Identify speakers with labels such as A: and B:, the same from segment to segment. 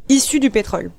A: issus du pétrole.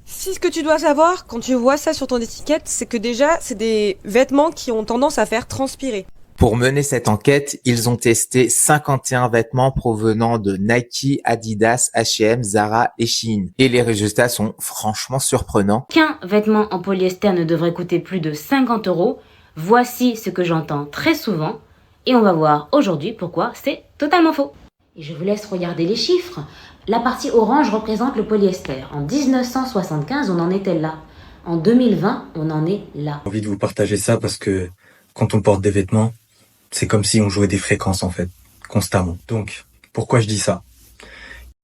A: Si ce que tu dois savoir quand tu vois ça sur ton étiquette, c'est que déjà, c'est des vêtements qui ont tendance à faire transpirer.
B: Pour mener cette enquête, ils ont testé 51 vêtements provenant de Nike, Adidas, H&M, Zara et Shein. Et les résultats sont franchement surprenants.
C: Qu'un vêtement en polyester ne devrait coûter plus de 50 €. Voici ce que j'entends très souvent. Et on va voir aujourd'hui pourquoi c'est totalement faux. Et je vous laisse regarder les chiffres. La partie orange représente le polyester. En 1975, on en était là. En 2020, on en est là.
D: J'ai envie de vous partager ça parce que quand on porte des vêtements, c'est comme si on jouait des fréquences en fait, constamment. Donc, pourquoi je dis ça ?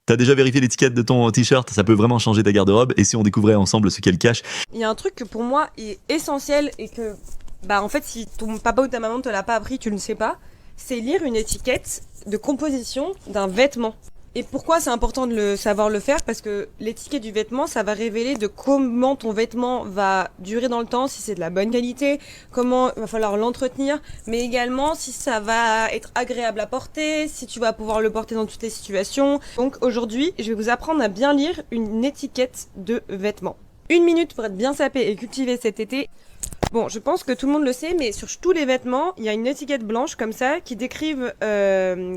E: T'as déjà vérifié l'étiquette de ton t-shirt? Ça peut vraiment changer ta garde-robe. Et si on découvrait ensemble ce qu'elle cache?
A: Il y a un truc que pour moi est essentiel et que, en fait, si ton papa ou ta maman te l'a pas appris, tu ne sais pas, c'est lire une étiquette de composition d'un vêtement. Et pourquoi c'est important de savoir le faire? Parce que l'étiquette du vêtement, ça va révéler de comment ton vêtement va durer dans le temps, si c'est de la bonne qualité, comment il va falloir l'entretenir, mais également si ça va être agréable à porter, si tu vas pouvoir le porter dans toutes les situations. Donc aujourd'hui, je vais vous apprendre à bien lire une étiquette de vêtement. 1 minute pour être bien sapé et cultivé cet été. Bon, je pense que tout le monde le sait, mais sur tous les vêtements, il y a une étiquette blanche comme ça qui décrive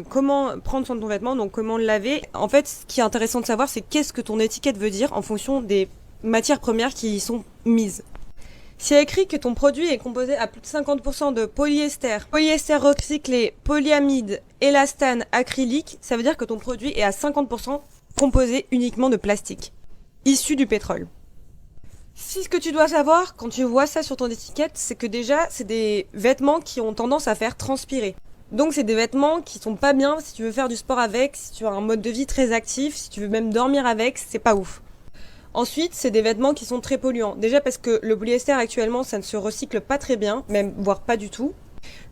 A: comment prendre soin de ton vêtement, donc comment le laver. En fait, ce qui est intéressant de savoir, c'est qu'est-ce que ton étiquette veut dire en fonction des matières premières qui y sont mises. S'il y a écrit que ton produit est composé à plus de 50% de polyester, polyester recyclé, polyamide, élastane, acrylique, ça veut dire que ton produit est à 50% composé uniquement de plastique, issu du pétrole. Si ce que tu dois savoir quand tu vois ça sur ton étiquette, c'est que déjà, c'est des vêtements qui ont tendance à faire transpirer. Donc c'est des vêtements qui sont pas bien si tu veux faire du sport avec, si tu as un mode de vie très actif, si tu veux même dormir avec, c'est pas ouf. Ensuite, c'est des vêtements qui sont très polluants. Déjà parce que le polyester actuellement, ça ne se recycle pas très bien, même voire pas du tout.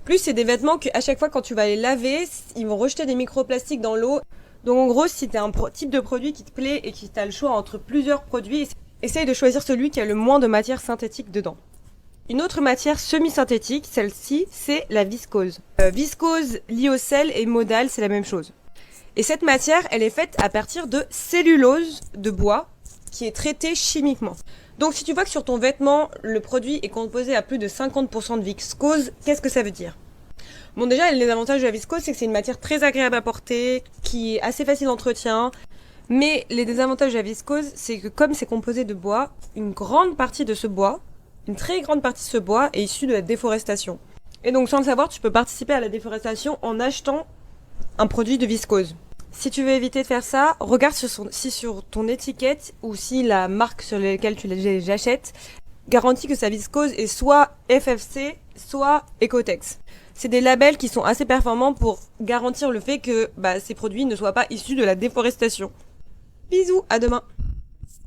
A: Plus c'est des vêtements qu'à chaque fois quand tu vas les laver, ils vont rejeter des microplastiques dans l'eau. Donc en gros, si t'as un type de produit qui te plaît et que t'as le choix entre plusieurs produits, essaye de choisir celui qui a le moins de matière synthétique dedans. Une autre matière semi-synthétique, celle-ci, c'est la viscose. Viscose, lyocell et modal, c'est la même chose. Et cette matière, elle est faite à partir de cellulose de bois qui est traitée chimiquement. Donc si tu vois que sur ton vêtement, le produit est composé à plus de 50% de viscose, qu'est-ce que ça veut dire ? Bon, déjà, les avantages de la viscose, c'est que c'est une matière très agréable à porter, qui est assez facile d'entretien. Mais les désavantages de la viscose, c'est que comme c'est composé de bois, une grande partie de ce bois, une très grande partie de ce bois est issue de la déforestation. Et donc sans le savoir, tu peux participer à la déforestation en achetant un produit de viscose. Si tu veux éviter de faire ça, regarde si sur ton étiquette ou si la marque sur laquelle tu les achètes garantit que sa viscose est soit FFC, soit Ecotex. C'est des labels qui sont assez performants pour garantir le fait que ces produits ne soient pas issus de la déforestation. Bisous, à demain.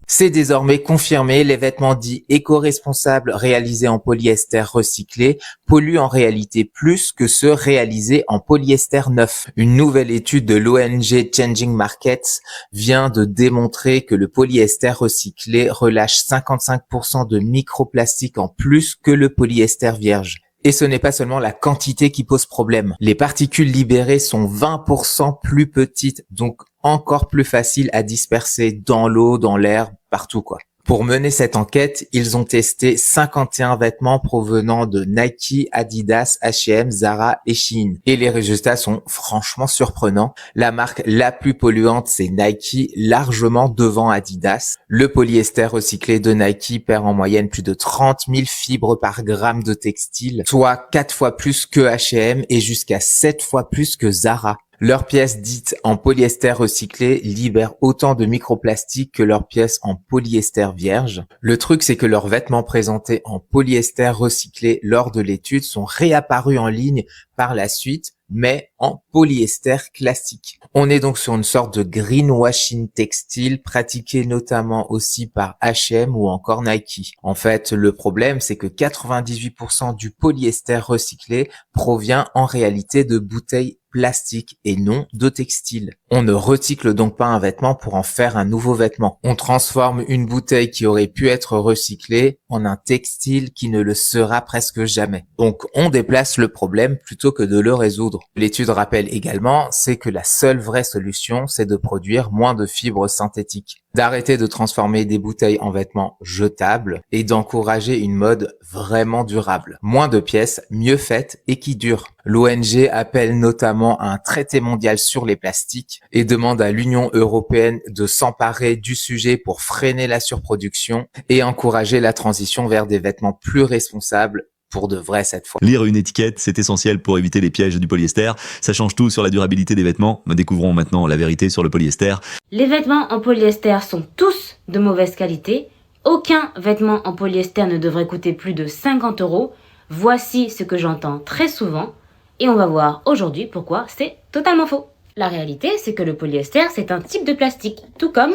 B: C'est désormais confirmé, les vêtements dits éco-responsables réalisés en polyester recyclé polluent en réalité plus que ceux réalisés en polyester neuf. Une nouvelle étude de l'ONG Changing Markets vient de démontrer que le polyester recyclé relâche 55% de microplastiques en plus que le polyester vierge. Et ce n'est pas seulement la quantité qui pose problème. Les particules libérées sont 20% plus petites, donc encore plus faciles à disperser dans l'eau, dans l'air, partout quoi. Pour mener cette enquête, ils ont testé 51 vêtements provenant de Nike, Adidas, H&M, Zara et Shein. Et les résultats sont franchement surprenants. La marque la plus polluante, c'est Nike, largement devant Adidas. Le polyester recyclé de Nike perd en moyenne plus de 30 000 fibres par gramme de textile, soit 4 fois plus que H&M et jusqu'à 7 fois plus que Zara. Leurs pièces dites en polyester recyclé libèrent autant de microplastiques que leurs pièces en polyester vierge. Le truc, c'est que leurs vêtements présentés en polyester recyclé lors de l'étude sont réapparus en ligne par la suite, mais en polyester classique. On est donc sur une sorte de greenwashing textile pratiqué notamment aussi par H&M ou encore Nike. En fait, le problème, c'est que 98% du polyester recyclé provient en réalité de bouteilles plastique et non de textile. On ne recycle donc pas un vêtement pour en faire un nouveau vêtement. On transforme une bouteille qui aurait pu être recyclée en un textile qui ne le sera presque jamais. Donc on déplace le problème plutôt que de le résoudre. L'étude rappelle également, c'est que la seule vraie solution, c'est de produire moins de fibres synthétiques, d'arrêter de transformer des bouteilles en vêtements jetables et d'encourager une mode vraiment durable. Moins de pièces, mieux faites et qui durent. L'ONG appelle notamment à un traité mondial sur les plastiques et demande à l'Union européenne de s'emparer du sujet pour freiner la surproduction et encourager la transition vers des vêtements plus responsables pour de vrai cette fois.
E: Lire une étiquette, c'est essentiel pour éviter les pièges du polyester. Ça change tout sur la durabilité des vêtements. Découvrons maintenant la vérité sur le polyester.
C: Les vêtements en polyester sont tous de mauvaise qualité. Aucun vêtement en polyester ne devrait coûter plus de 50 €. Voici ce que j'entends très souvent. Et on va voir aujourd'hui pourquoi c'est totalement faux. La réalité, c'est que le polyester, c'est un type de plastique, tout comme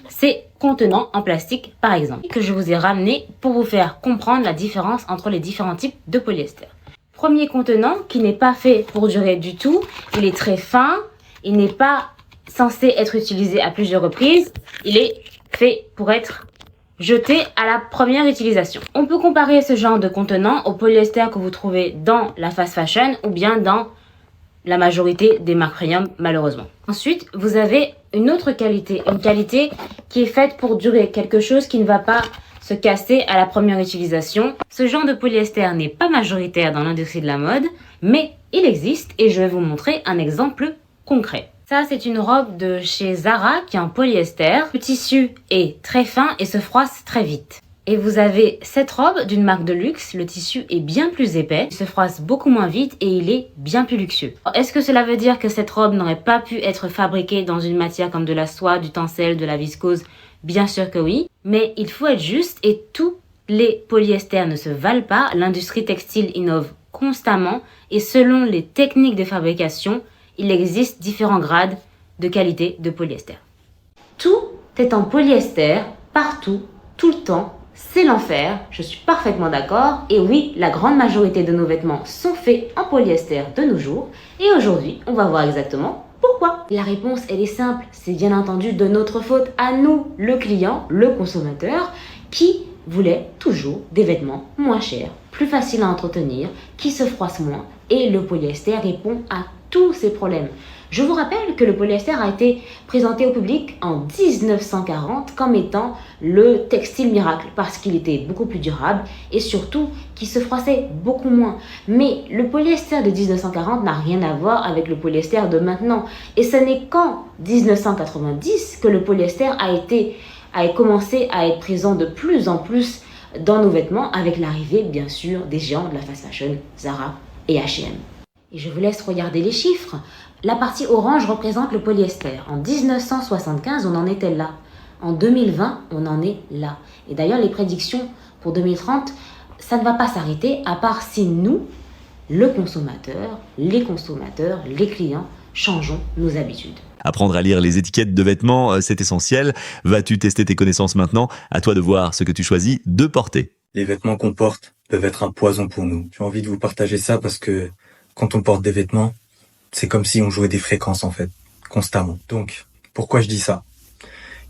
C: ces contenants en plastique, par exemple, que je vous ai ramené pour vous faire comprendre la différence entre les différents types de polyester. Premier contenant qui n'est pas fait pour durer du tout, il est très fin, il n'est pas censé être utilisé à plusieurs reprises, il est fait pour être jeté à la première utilisation. On peut comparer ce genre de contenant au polyester que vous trouvez dans la fast fashion ou bien dans la majorité des marques premium, malheureusement. Ensuite, vous avez une autre qualité, une qualité qui est faite pour durer, quelque chose qui ne va pas se casser à la première utilisation. Ce genre de polyester n'est pas majoritaire dans l'industrie de la mode, mais il existe et je vais vous montrer un exemple concret. Ça, c'est une robe de chez Zara qui est en polyester. Le tissu est très fin et se froisse très vite. Et vous avez cette robe d'une marque de luxe, le tissu est bien plus épais, il se froisse beaucoup moins vite et il est bien plus luxueux. Est-ce que cela veut dire que cette robe n'aurait pas pu être fabriquée dans une matière comme de la soie, du tencel, de la viscose? Bien sûr que oui, mais il faut être juste et tous les polyesters ne se valent pas. L'industrie textile innove constamment et selon les techniques de fabrication, il existe différents grades de qualité de polyester. Tout est en polyester, partout, tout le temps. C'est l'enfer, je suis parfaitement d'accord. Et oui, la grande majorité de nos vêtements sont faits en polyester de nos jours. Et aujourd'hui, on va voir exactement pourquoi. La réponse, elle est simple. C'est bien entendu de notre faute à nous, le client, le consommateur, qui voulait toujours des vêtements moins chers, plus faciles à entretenir, qui se froissent moins. Et le polyester répond à tous ces problèmes. Je vous rappelle que le polyester a été présenté au public en 1940 comme étant le textile miracle parce qu'il était beaucoup plus durable et surtout qu'il se froissait beaucoup moins. Mais le polyester de 1940 n'a rien à voir avec le polyester de maintenant. Et ce n'est qu'en 1990 que le polyester a commencé à être présent de plus en plus dans nos vêtements avec l'arrivée bien sûr des géants de la fast fashion, Zara et H&M. Et je vous laisse regarder les chiffres. La partie orange représente le polyester. En 1975, on en était là. En 2020, on en est là. Et d'ailleurs, les prédictions pour 2030, ça ne va pas s'arrêter à part si nous, le consommateur, les clients, changeons nos habitudes.
E: Apprendre à lire les étiquettes de vêtements, c'est essentiel. Vas-tu tester tes connaissances maintenant? À toi de voir ce que tu choisis de porter.
D: Les vêtements qu'on porte peuvent être un poison pour nous. J'ai envie de vous partager ça parce que quand on porte des vêtements, c'est comme si on jouait des fréquences en fait, constamment. Donc, pourquoi je dis ça?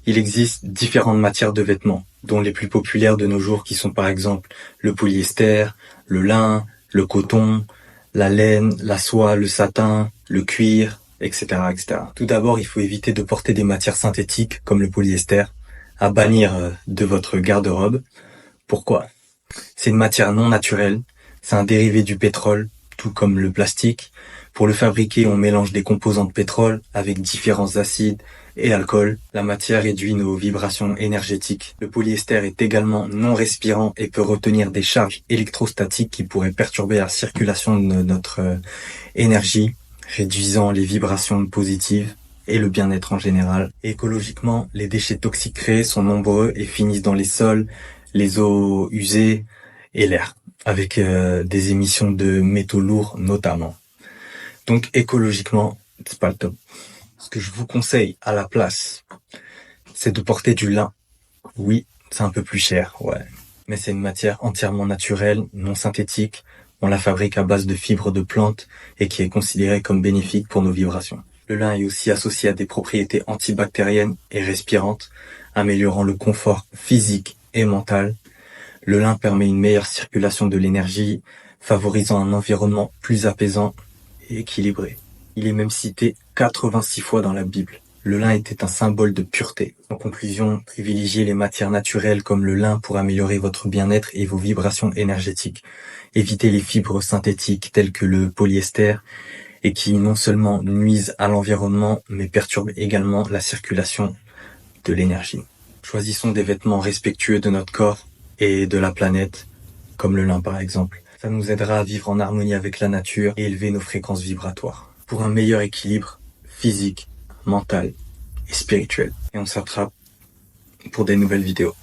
D: Il existe différentes matières de vêtements, dont les plus populaires de nos jours qui sont par exemple le polyester, le lin, le coton, la laine, la soie, le satin, le cuir, etc., etc. Tout d'abord, il faut éviter de porter des matières synthétiques comme le polyester, à bannir de votre garde-robe. Pourquoi? C'est une matière non naturelle, c'est un dérivé du pétrole, tout comme le plastique. Pour le fabriquer, on mélange des composants de pétrole avec différents acides et alcool. La matière réduit nos vibrations énergétiques. Le polyester est également non respirant et peut retenir des charges électrostatiques qui pourraient perturber la circulation de notre énergie, réduisant les vibrations positives et le bien-être en général. Écologiquement, les déchets toxiques créés sont nombreux et finissent dans les sols, les eaux usées et l'air, avec des émissions de métaux lourds notamment. Donc écologiquement, c'est pas le top. Ce que je vous conseille à la place, c'est de porter du lin. Oui, c'est un peu plus cher, ouais. Mais c'est une matière entièrement naturelle, non synthétique. On la fabrique à base de fibres de plantes et qui est considérée comme bénéfique pour nos vibrations. Le lin est aussi associé à des propriétés antibactériennes et respirantes, améliorant le confort physique et mental. Le lin permet une meilleure circulation de l'énergie, favorisant un environnement plus apaisant et équilibré. Il est même cité 86 fois dans la Bible. Le lin était un symbole de pureté. En conclusion, privilégiez les matières naturelles comme le lin pour améliorer votre bien-être et vos vibrations énergétiques. Évitez les fibres synthétiques telles que le polyester et qui non seulement nuisent à l'environnement mais perturbent également la circulation de l'énergie. Choisissons des vêtements respectueux de notre corps et de la planète, comme le lin par exemple. Ça nous aidera à vivre en harmonie avec la nature et élever nos fréquences vibratoires pour un meilleur équilibre physique, mental et spirituel. Et on se rattrape pour des nouvelles vidéos.